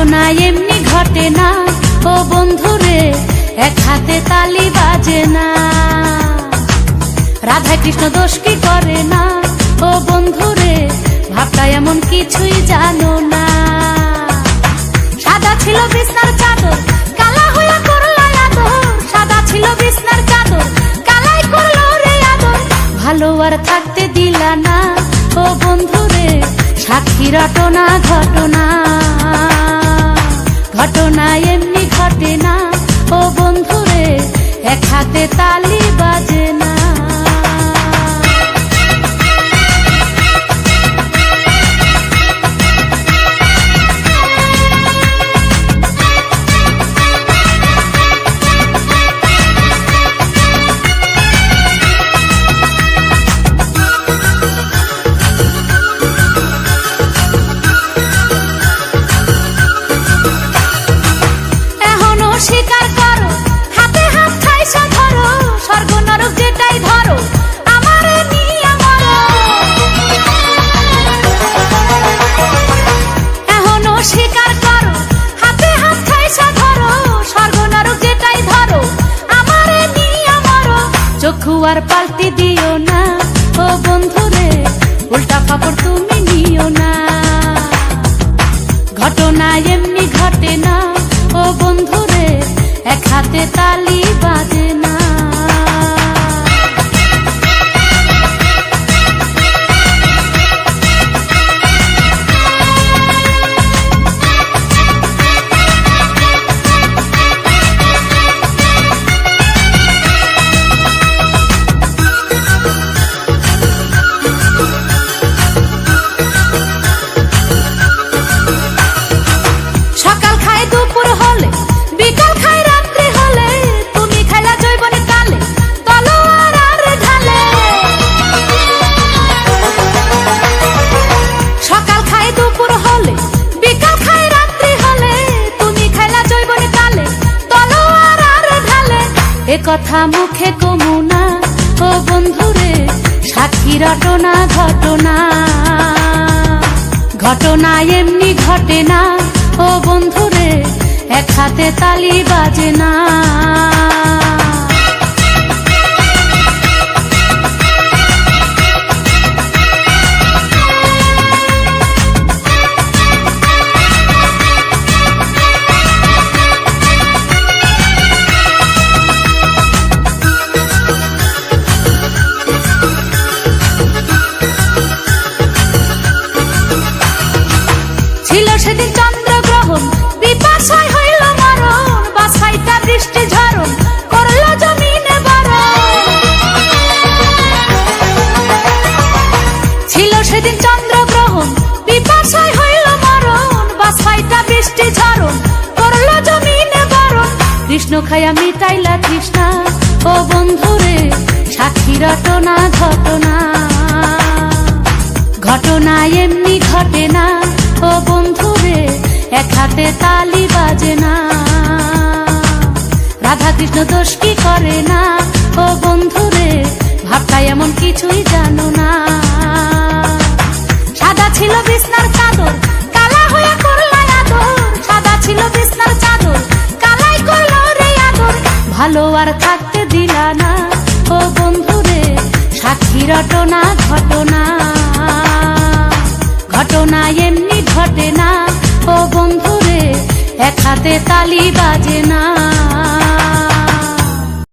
ঘটনা এমনি ঘটে না ও বন্ধুরে, এক হাতে তালি বাজে না। রাধা কৃষ্ণ দোষ কি করে না ও বন্ধুরে, ভাবটা এমন কিছুই জানো না। সাদা ছিল বিছনার চাদর, কালা হইয়া করলা আদর। সাদা ছিল বিছনার চাদর, কালাই করলো রে আদর। ভালো আর থাকতে দিলা না ও বন্ধুরে, সাক্ষী রটনা ঘটনা। ঘটনা এমনি ঘটে না ও বন্ধুরে, এক হাতে তালি বাজে না। স্বীকার করো, হাতে হাত ঠাইসা ধরো, স্বর্গ নরক যেটাই ধরো, আমারে নিয়ে মরো। এখনো স্বীকার করো, হাতে হাত ঠাইসা ধরো, স্বর্গ নরক যেটাই ধরো, আমারে নিয়ে মরো। চক্ষু আর পাল্টি দিও না ও বন্ধুরে, উল্টা খবর তুমি নিও না। ঘটনা এমনি ঘটে না ও বন্ধুরে, এক হাতে তালি বাজে না। সকাল খায় দুপুর হলে, বিকাল খায় রাত্রি হলে, তুমি খেলা জৈবন কালে, তলোয়ার আর ঢালে। সকাল খায় দুপুর হলে, বিকাল খায় রাত্রি হলে, তুমি খেলা জৈবন কালে, তলোয়ার আর ঢালে। এ কথা মুখে কমু না ও বন্ধুরে, সাক্ষী রটনা ঘটনা। ঘটনা এমনি ঘটে না ও বন্ধুরে, এক হাতে তালি বাজে না। ছিল সেদিন চন্দ্রগ্রহণ, বিপাশায় হইল মরণ, বাছাইটা বৃষ্টি ঝরণ করল জমিনে বরণ। ছিল সেদিন চন্দ্রগ্রহণ, বিপাশায় হইল মরণ, বাছাইটা বৃষ্টি ঝরণ করল জমিনে বরণ। কৃষ্ণ খায়া মিটাইলা তৃষ্ণা ও বন্ধুরে, সাক্ষী রটনা ঘটনা। ঘটনা এমনি ঘটে না ও বন্ধুরে, এক হাতে তালি বাজে না। রাধা কৃষ্ণ দোষ কি করে না ও বন্ধুরে, ভাবটা এমন কিছুই জানো না। সাদা ছিল বিছনার চাদর, কালা হইয়া করলা আদর। সাদা ছিল বিছনার চাদর, কালাই করলো রে আদর। ভালো আর থাকতে দিলা না ও বন্ধুরে, সাক্ষী রটনা ঘটনা। ঘটনা এমনি ঘটে না ও বন্ধুরে, এক হাতে তালি বাজে না।